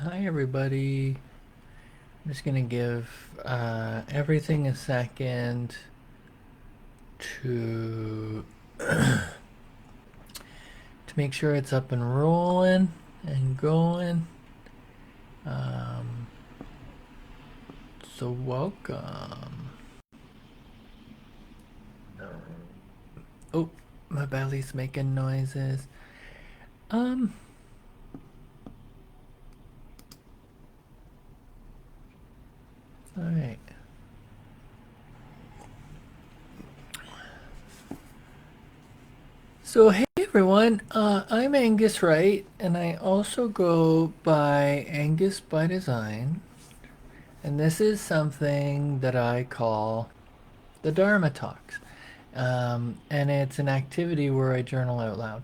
Hi, everybody. I'm just gonna give everything a second to make sure it's up and rolling and going. Um, so welcome. Oh, my belly's making noises. Um, all right. So hey everyone, I'm Angus Wright, and I also go by Angus by Design, and this is something that I call the Dharma Talks. And it's an activity where I journal out loud.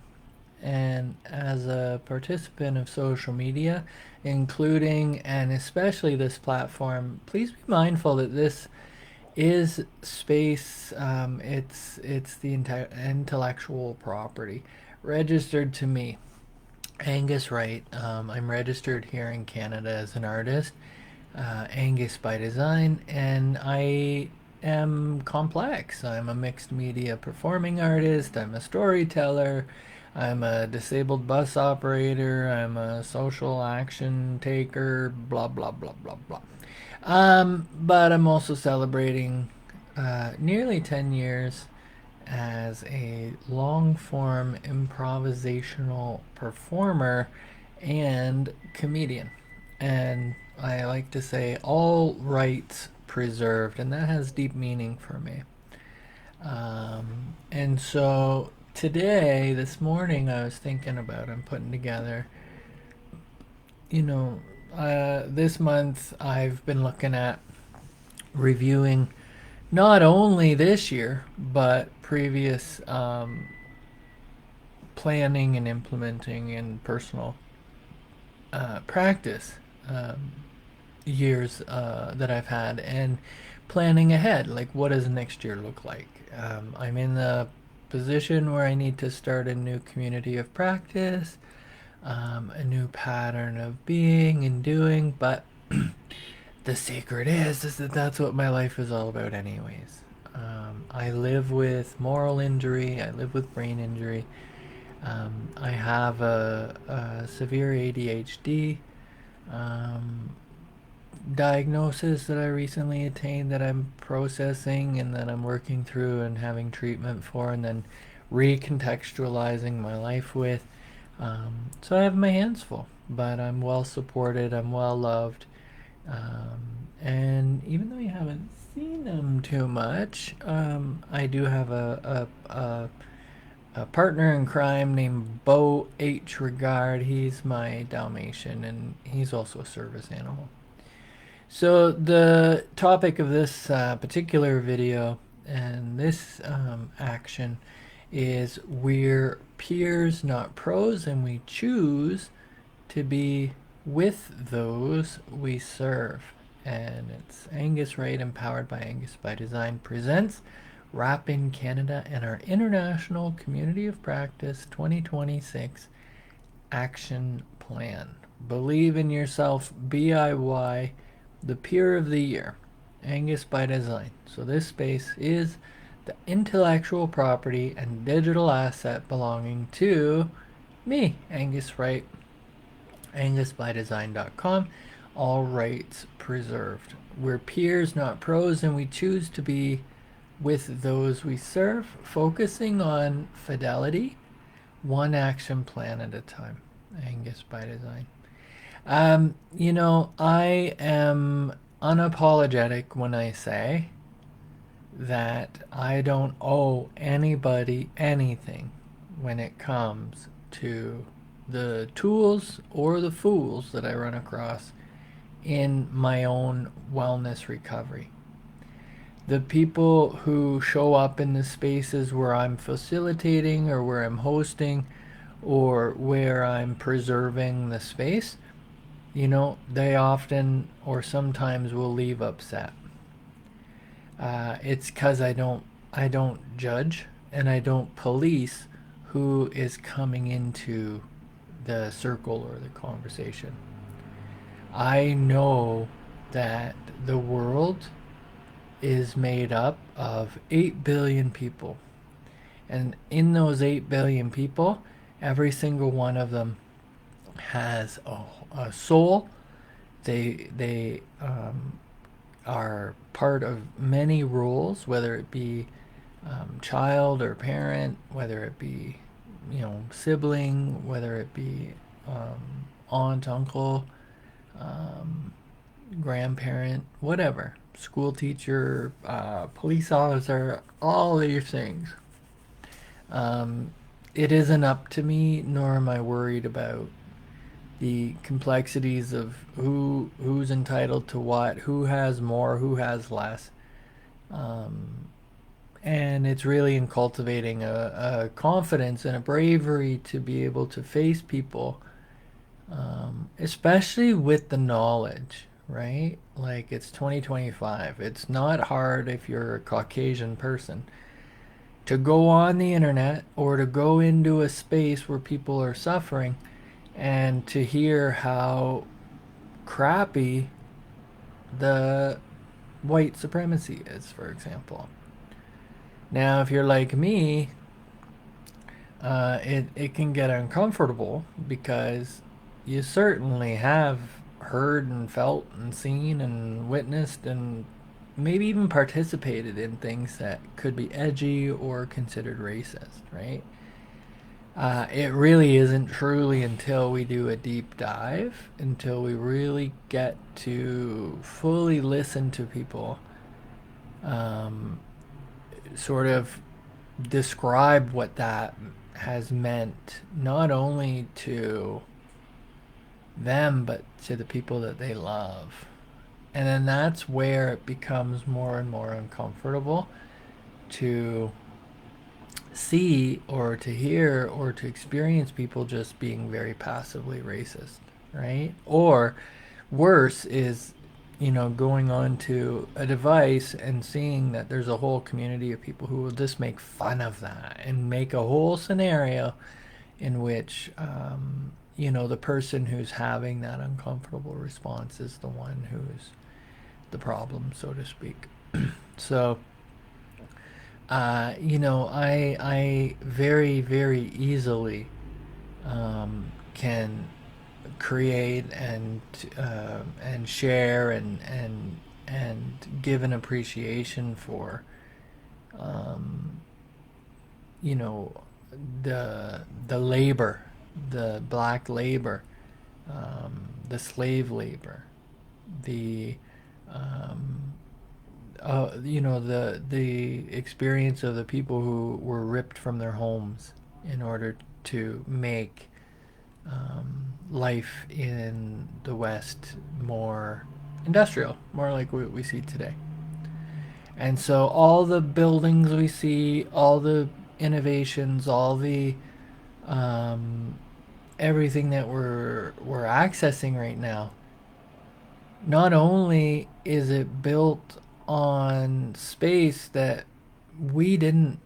And as a participant of social media, including and especially this platform, please be mindful that this is space. It's the intellectual property registered to me, Angus Wright. I'm registered here in Canada as an artist, Angus by Design, and I am complex. I'm a mixed media performing artist, I'm a storyteller, I'm a disabled bus operator, I'm a social action taker, blah, blah, blah, blah, blah. But I'm also celebrating nearly 10 years as a long form improvisational performer and comedian. And I like to say all rights preserved, and that has deep meaning for me. And so today, this morning, I was thinking about and putting together, you know, this month I've been looking at reviewing not only this year, but previous planning and implementing in personal practice years that I've had, and planning ahead. Like, what does next year look like? I'm in the position where I need to start a new community of practice, a new pattern of being and doing, but the secret is that that's what my life is all about, anyways. I live with moral injury, I live with brain injury. I have a severe ADHD um, diagnosis that I recently attained that I'm processing and that I'm working through and having treatment for, and then recontextualizing my life with. So I have my hands full, but I'm well supported, I'm well loved. And even though you haven't seen them too much, I do have a partner in crime named Bo H. Regard. He's my Dalmatian, and he's also a service animal. So the topic of this particular video and this action is we're peers, not pros, and we choose to be with those we serve. And it's Angus Wright, empowered by Angus by Design, presents Wrap in Canada and our International Community of Practice 2026 Action Plan. Believe in Yourself BIY, the Peer of the Year, Angus by Design. So this space is the intellectual property and digital asset belonging to me, Angus Wright, angusbydesign.com, all rights preserved. We're peers, not pros, and we choose to be with those we serve, focusing on fidelity, one action plan at a time. Angus by Design. I am unapologetic when I say that I don't owe anybody anything when it comes to the tools or the fools that I run across in my own wellness recovery. The people who show up in the spaces where I'm facilitating or where I'm hosting or where I'm preserving the space, they often or sometimes will leave upset. It's because I don't judge and I don't police who is coming into the circle or the conversation. I know that the world is made up of 8 billion people. And in those 8 billion people, every single one of them has a soul. They are part of many roles, whether it be child or parent, whether it be sibling, whether it be aunt, uncle, um, grandparent, whatever, school teacher, police officer, all these things. Um, it isn't up to me, nor am I worried about the complexities of who's entitled to what, who has more, who has less. Um, and it's really in cultivating a confidence and a bravery to be able to face people, especially with the knowledge, right? Like it's 2025. It's not hard if you're a Caucasian person to go on the internet or to go into a space where people are suffering and to hear how crappy the white supremacy is, for example. Now, if you're like me, it can get uncomfortable because you certainly have heard and felt and seen and witnessed and maybe even participated in things that could be edgy or considered racist, right? It really isn't truly until we do a deep dive, until we really get to fully listen to people, um, sort of describe what that has meant, not only to them, but to the people that they love. And then that's where it becomes more and more uncomfortable to see or to hear or to experience people just being very passively racist, right? Or worse is, going on to a device and seeing that there's a whole community of people who will just make fun of that and make a whole scenario in which, the person who's having that uncomfortable response is the one who's the problem, so to speak. So, I very, very easily can create and share and give an appreciation for um, you know the labor, the black labor, the slave labor, the um, the experience of the people who were ripped from their homes in order to make life in the West more industrial, more like what we see today. And so all the buildings we see, all the innovations, all the um, everything that we're accessing right now, not only is it built on space that we didn't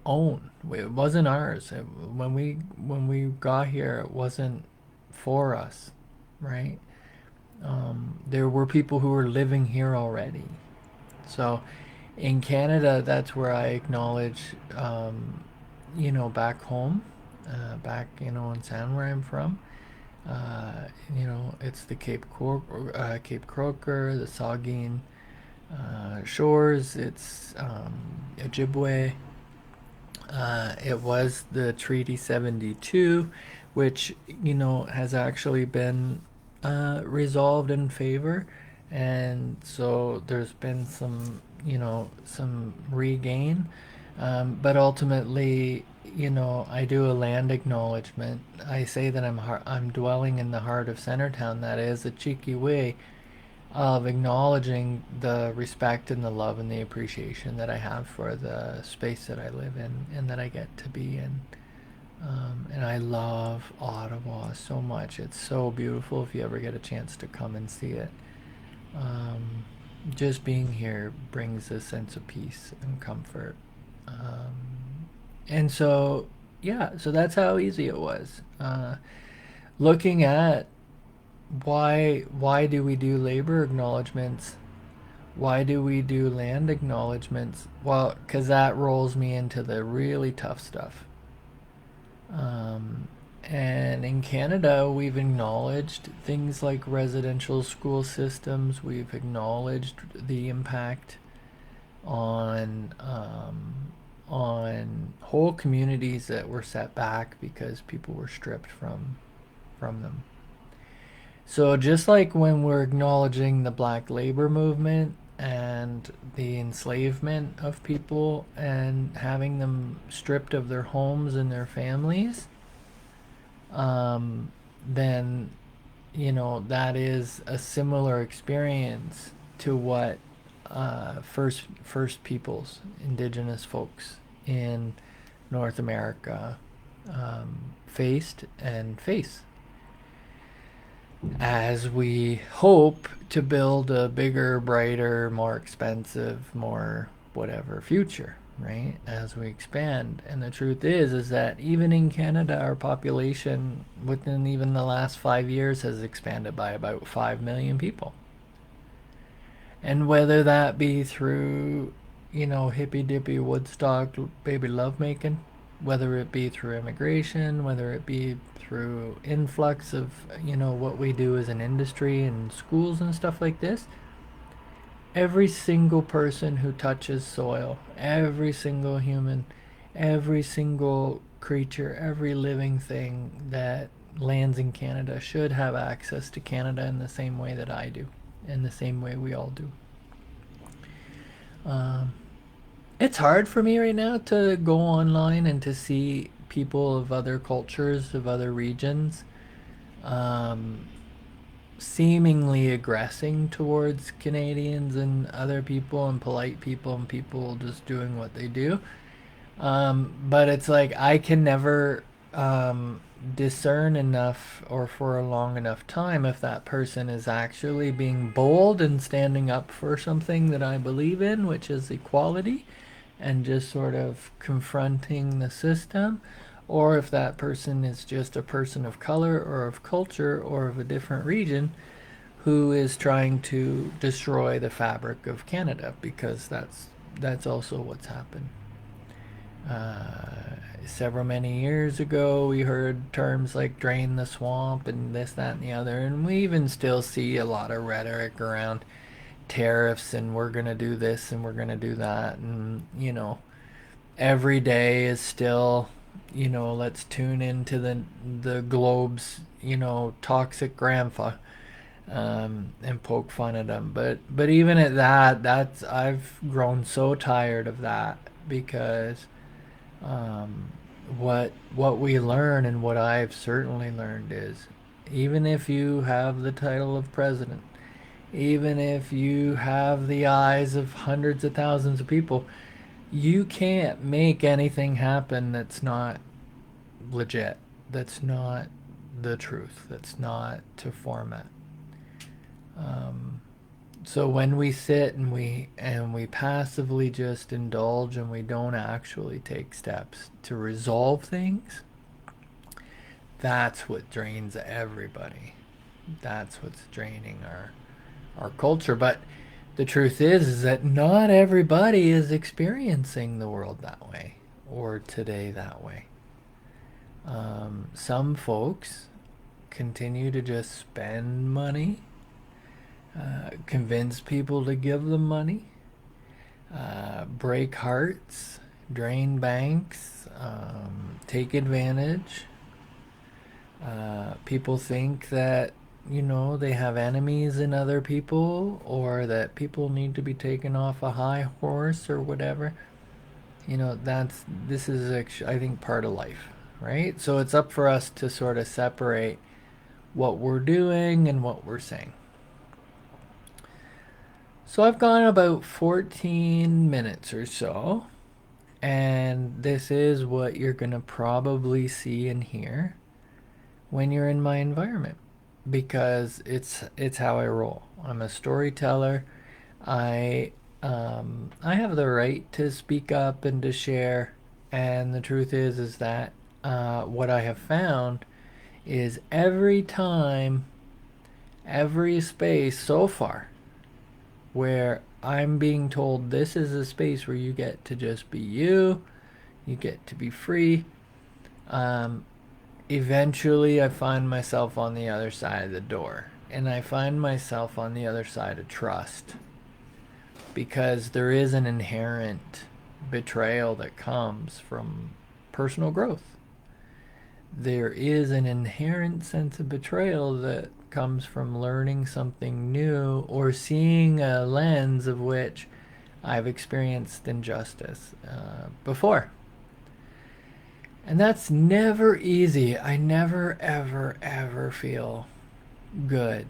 own. It wasn't ours. When we got here, it wasn't for us, right? There were people who were living here already. So in Canada, that's where I acknowledge, back home, back in San where I'm from. It's the Cape Croker, the Saugeen shores. It's Ojibwe. It was the Treaty 72, which, has actually been resolved in favor. And so there's been some regain. But ultimately, I do a land acknowledgement. I say that I'm dwelling in the heart of Centertown. That is a cheeky way of acknowledging the respect and the love and the appreciation that I have for the space that I live in and that I get to be in. And I love Ottawa so much. It's so beautiful if you ever get a chance to come and see it. Um, just being here brings a sense of peace and comfort. And so, yeah, so that's how easy it was. Looking at why do we do labor acknowledgements? Why do we do land acknowledgements? Well, because that rolls me into the really tough stuff. Um, and in Canada, we've acknowledged things like residential school systems. We've acknowledged the impact on whole communities that were set back because people were stripped from them. So just like when we're acknowledging the black labor movement and the enslavement of people and having them stripped of their homes and their families, then that is a similar experience to what first peoples, indigenous folks in North America faced and face as we hope to build a bigger, brighter, more expensive, more whatever future, right? As we expand. And the truth is that even in Canada, our population within even the last 5 years has expanded by about 5 million people. And whether that be through, hippy dippy Woodstock baby lovemaking, whether it be through immigration, whether it be through influx of, what we do as an industry and schools and stuff like this, every single person who touches soil, every single human, every single creature, every living thing that lands in Canada should have access to Canada in the same way that I do, in the same way we all do. Um, it's hard for me right now to go online and to see people of other cultures, of other regions, um, seemingly aggressing towards Canadians and other people and polite people and people just doing what they do. But it's like I can never discern enough or for a long enough time if that person is actually being bold and standing up for something that I believe in, which is equality, and just sort of confronting the system, or if that person is just a person of color or of culture or of a different region who is trying to destroy the fabric of Canada, because that's also what's happened. Several many years ago, we heard terms like drain the swamp and this, that, and the other, and we even still see a lot of rhetoric around tariffs and we're going to do this and we're going to do that. And, every day is still, let's tune into the globe's, toxic grandpa and poke fun at them. But even at that, I've grown so tired of that because what we learn and what I've certainly learned is even if you have the title of president, even if you have the eyes of hundreds of thousands of people, you can't make anything happen that's not legit, that's not the truth, that's not to format. Um, so when we sit and we passively just indulge and we don't actually take steps to resolve things, that's what drains everybody. That's what's draining our culture. But the truth is that not everybody is experiencing the world that way or today that way. Some folks continue to just spend money, convince people to give them money, break hearts, drain banks, take advantage. People think that they have enemies in other people, or that people need to be taken off a high horse or whatever. This is actually, I think, part of life, right? So it's up for us to sort of separate what we're doing and what we're saying. So I've gone about 14 minutes or so, and this is what you're going to probably see and hear when you're in my environment, because it's how I roll. I'm a storyteller. I have the right to speak up and to share, and the truth is that what I have found is every time every space so far where I'm being told this is a space where you get to just be you, you get to be free. Um, Eventually, I find myself on the other side of the door, and I find myself on the other side of trust because there is an inherent betrayal that comes from personal growth. There is an inherent sense of betrayal that comes from learning something new or seeing a lens of which I've experienced injustice before. And that's never easy. I never, ever, ever feel good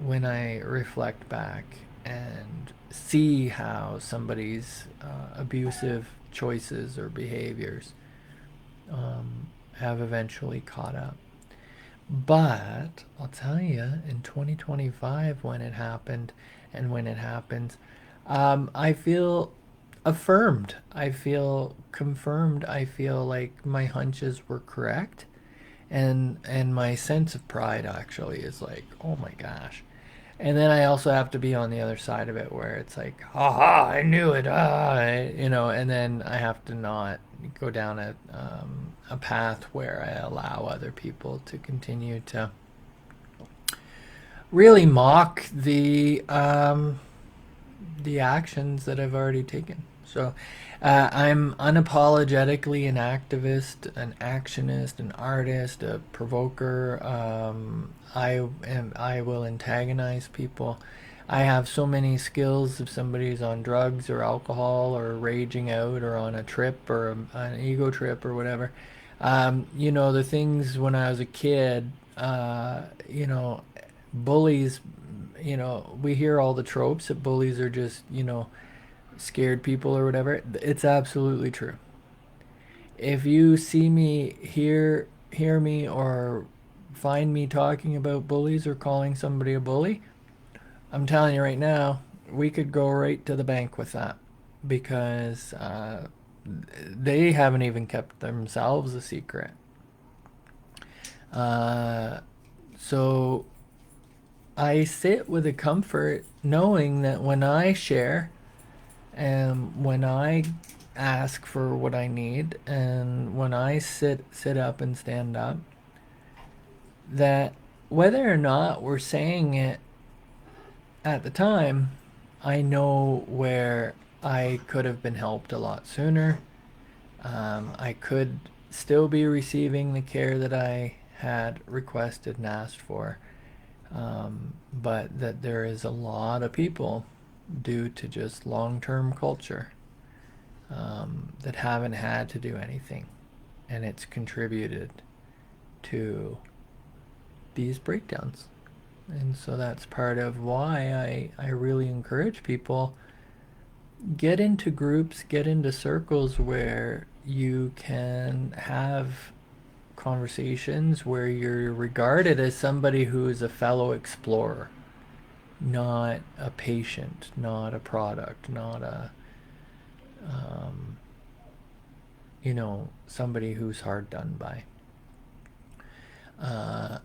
when I reflect back and see how somebody's abusive choices or behaviors have eventually caught up. But I'll tell you, in 2025, when it happened and when it happens, I feel affirmed. I feel confirmed. I feel like my hunches were correct. And my sense of pride actually is like, oh my gosh. And then I also have to be on the other side of it where it's like, haha, I knew it, and then I have to not go down a path where I allow other people to continue to really mock the actions that I've already taken. So I'm unapologetically an activist, an actionist, an artist, a provoker. I will antagonize people. I have so many skills if somebody's on drugs or alcohol or raging out or on a trip or an ego trip or whatever. The things when I was a kid, bullies, we hear all the tropes that bullies are just, scared people or whatever. It's absolutely true. If you see me, hear me, or find me talking about bullies or calling somebody a bully, I'm telling you right now, we could go right to the bank with that because they haven't even kept themselves a secret. So I sit with a comfort knowing that when I share and when I ask for what I need and when I sit up and stand up, that whether or not we're saying it at the time, I know where I could have been helped a lot sooner. I could still be receiving the care that I had requested and asked for. But that there is a lot of people, due to just long-term culture, that haven't had to do anything, and it's contributed to these breakdowns. And so that's part of why I really encourage people, get into groups, get into circles where you can have conversations where you're regarded as somebody who is a fellow explorer, not a patient, not a product, not a somebody who's hard done by.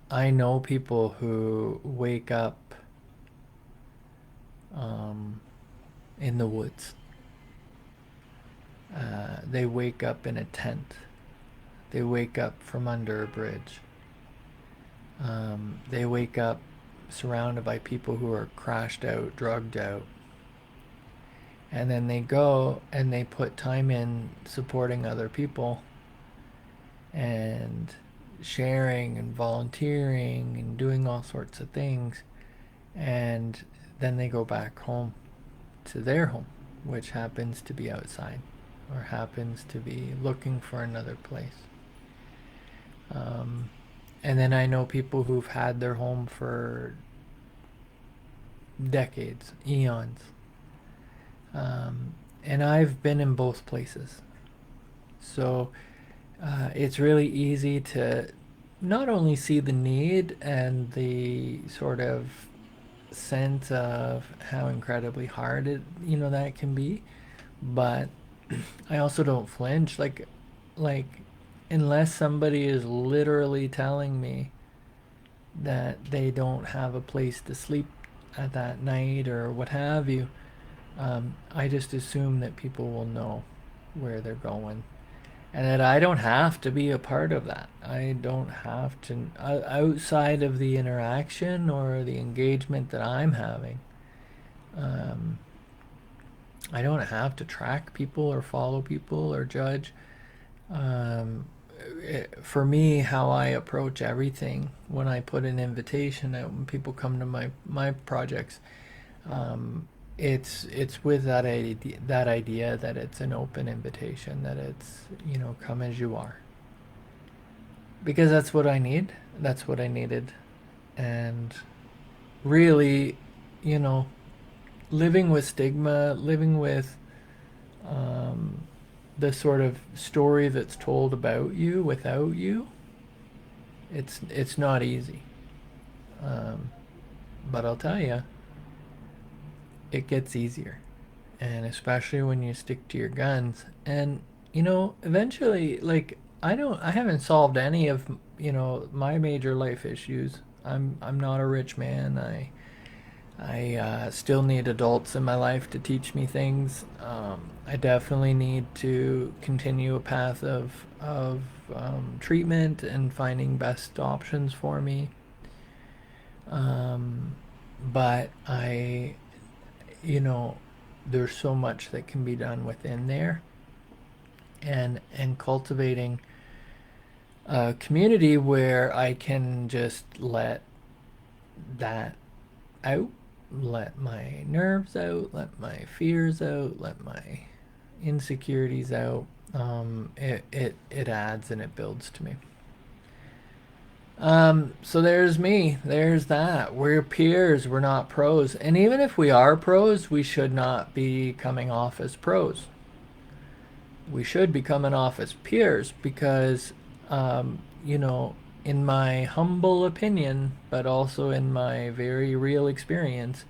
I know people who wake up in the woods. They wake up in a tent. They wake up from under a bridge. They wake up surrounded by people who are crashed out, drugged out. And then they go and they put time in supporting other people and sharing and volunteering and doing all sorts of things. And then they go back home to their home, which happens to be outside or happens to be looking for another place. And then I know people who've had their home for decades, eons. And I've been in both places. So it's really easy to not only see the need and the sort of sense of how incredibly hard that can be, but I also don't flinch. Like unless somebody is literally telling me that they don't have a place to sleep at that night or what have you, I just assume that people will know where they're going and that I don't have to be a part of that. I don't have to, outside of the interaction or the engagement that I'm having. Um, I don't have to track people or follow people or judge. Um, for me, how I approach everything when I put an invitation out, when people come to my projects, um, it's with that idea that it's an open invitation, that it's, come as you are, because that's what I need. That's what I needed, and really, you know, living with stigma, living with um, the sort of story that's told about you without you, it's not easy. Um, but I'll tell you, it gets easier, and especially when you stick to your guns. And eventually, like I haven't solved any of my major life issues. I'm not a rich man. I still need adults in my life to teach me things. I definitely need to continue a path of treatment and finding best options for me. Um, but you know, there's so much that can be done within there, and cultivating a community where I can just let that out, let my nerves out, let my fears out, let my insecurities out. It adds and it builds to me. So there's me. There's that. We're peers. We're not pros. And even if we are pros, we should not be coming off as pros. We should be coming off as peers because, in my humble opinion, but also in my very real experience,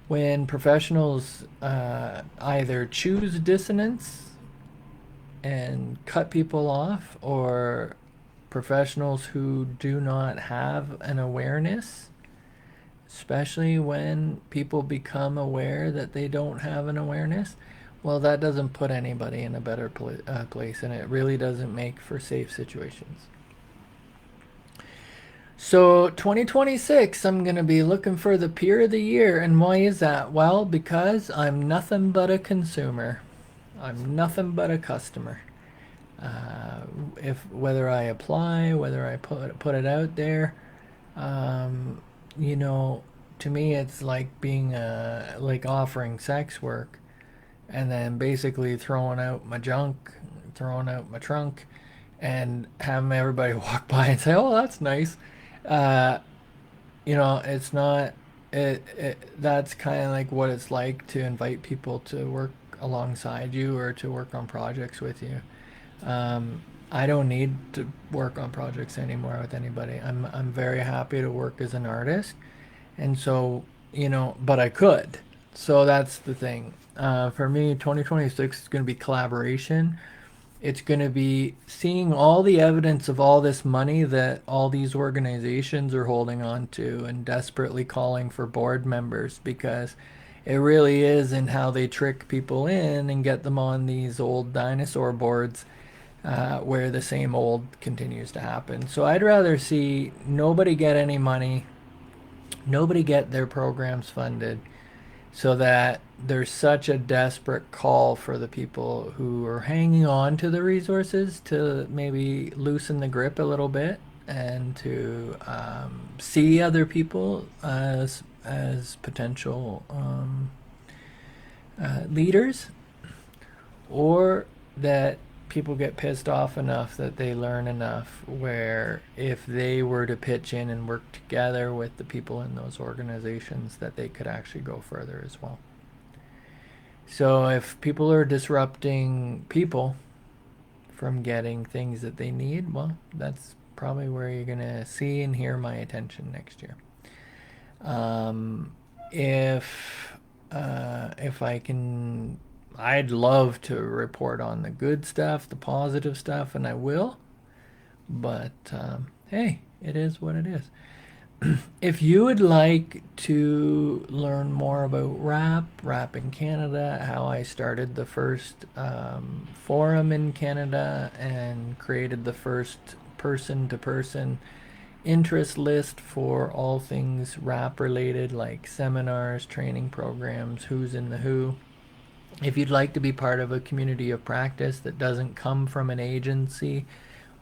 when professionals either choose dissonance and cut people off, or professionals who do not have an awareness, especially when people become aware that they don't have an awareness, well, that doesn't put anybody in a better place, and it really doesn't make for safe situations. So 2026, I'm going to be looking for the peer of the year. And why is that? Well, because I'm nothing but a consumer. I'm nothing but a customer. Uh, if whether I apply, whether I put it out there, um, you know, to me it's like being like offering sex work, and then basically throwing out my junk, throwing out my trunk, and having everybody walk by and say, "Oh, that's nice." Uh, it's not. That's kind of like what it's like to invite people to work alongside you or to work on projects with you. I don't need to work on projects anymore with anybody. I'm very happy to work as an artist, and so but I could. So that's the thing. For me, 2026 is going to be collaboration. It's going to be seeing all the evidence of all this money that all these organizations are holding on to and desperately calling for board members, because it really is in how they trick people in and get them on these old dinosaur boards, where the same old continues to happen. So I'd rather see nobody get any money, nobody get their programs funded, so that there's such a desperate call for the people who are hanging on to the resources to maybe loosen the grip a little bit, and to see other people as potential leaders, or that people get pissed off enough that they learn enough where if they were to pitch in and work together with the people in those organizations, that they could actually go further as well. So if people are disrupting people from getting things that they need, well, that's probably where you're going to see and hear my attention next year. Um, if I can, I'd love to report on the good stuff, the positive stuff, and I will. But hey, it is what it is. If you would like to learn more about rap in Canada, how I started the first forum in Canada and created the first person to person interest list for all things rap related, like seminars, training programs, who's in the who. If you'd like to be part of a community of practice that doesn't come from an agency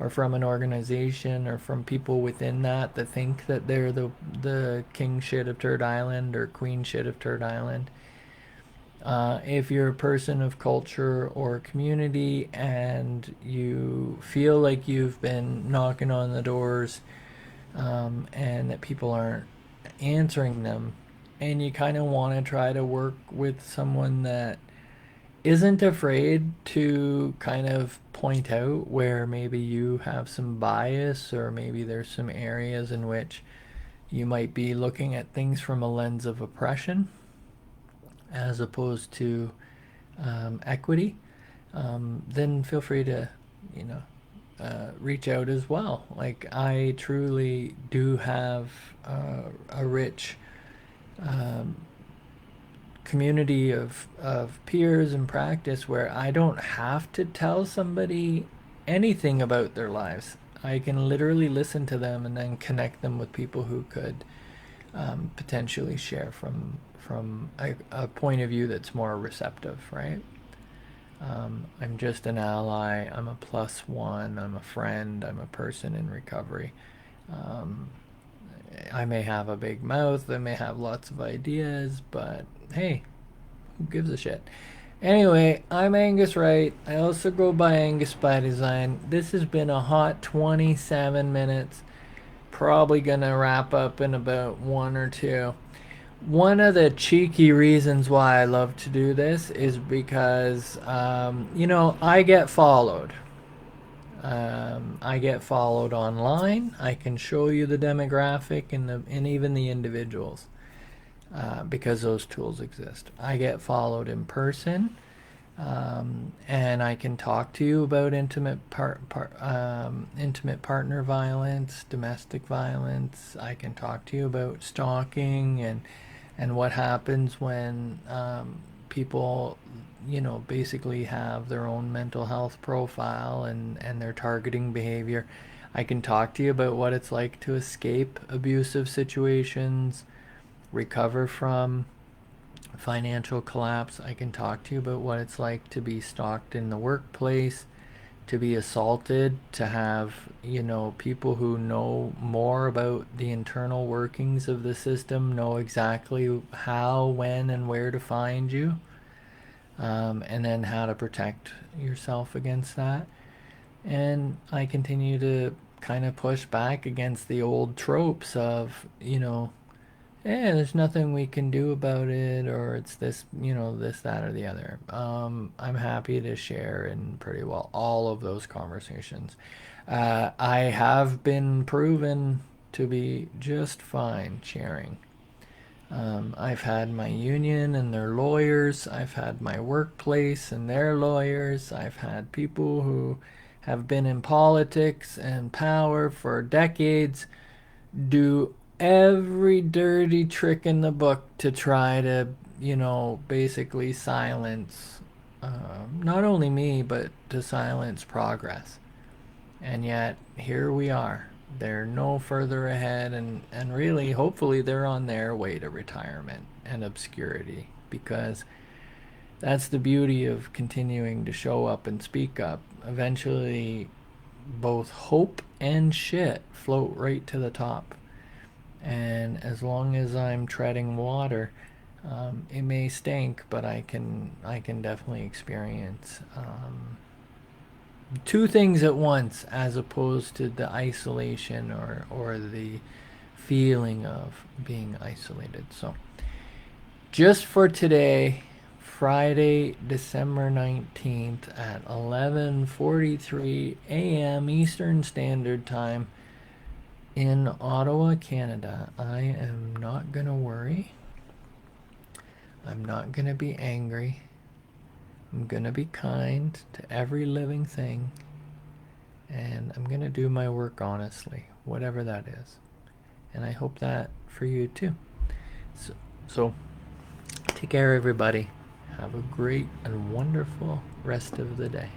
or from an organization or from people within that think that they're the king shit of Turd Island or queen shit of Turd Island. If you're a person of culture or community and you feel like you've been knocking on the doors and that people aren't answering them, and you kind of want to try to work with someone that isn't afraid to kind of point out where maybe you have some bias or maybe there's some areas in which you might be looking at things from a lens of oppression as opposed to equity, then feel free to, you know, reach out as well. Like, I truly do have a rich um, community of peers and practice where I don't have to tell somebody anything about their lives. I can literally listen to them and then connect them with people who could potentially share from a point of view that's more receptive, right? I'm just an ally. I'm a plus one. I'm a friend. I'm a person in recovery. Um, I may have a big mouth. I may have lots of ideas, but hey, who gives a shit? Anyway, I'm Angus Wright. I also go by Angus by Design. This has been a hot 27 minutes. Probably gonna wrap up in about one or two. One of the cheeky reasons why I love to do this is because, I get followed. I get followed online. I can show you the demographic and even the individuals because those tools exist. I get followed in person, and I can talk to you about intimate partner violence, domestic violence. I can talk to you about stalking and what happens when people, basically have their own mental health profile and their targeting behavior. I can talk to you about what it's like to escape abusive situations, recover from financial collapse. I can talk to you about what it's like to be stalked in the workplace, to be assaulted, to have, people who know more about the internal workings of the system, know exactly how, when, and where to find you, and then how to protect yourself against that. And I continue to kind of push back against the old tropes of, there's nothing we can do about it, or it's this, this, that, or the other. I'm happy to share in pretty well all of those conversations. I have been proven to be just fine sharing. I've had my union and their lawyers. I've had my workplace and their lawyers. I've had people who have been in politics and power for decades do every dirty trick in the book to try to, basically silence not only me, but to silence progress. And yet, here we are. They're no further ahead, and really, hopefully, they're on their way to retirement and obscurity because that's the beauty of continuing to show up and speak up. Eventually, both hope and shit float right to the top. And as long as I'm treading water, it may stink, but I can definitely experience two things at once, as opposed to the isolation or the feeling of being isolated. So, just for today, Friday, December 19th at 11:43 a.m. Eastern Standard Time in Ottawa, Canada, I am not going to worry. I'm not going to be angry. I'm going to be kind to every living thing. And I'm going to do my work honestly, whatever that is. And I hope that for you too. So take care, everybody. Have a great and wonderful rest of the day.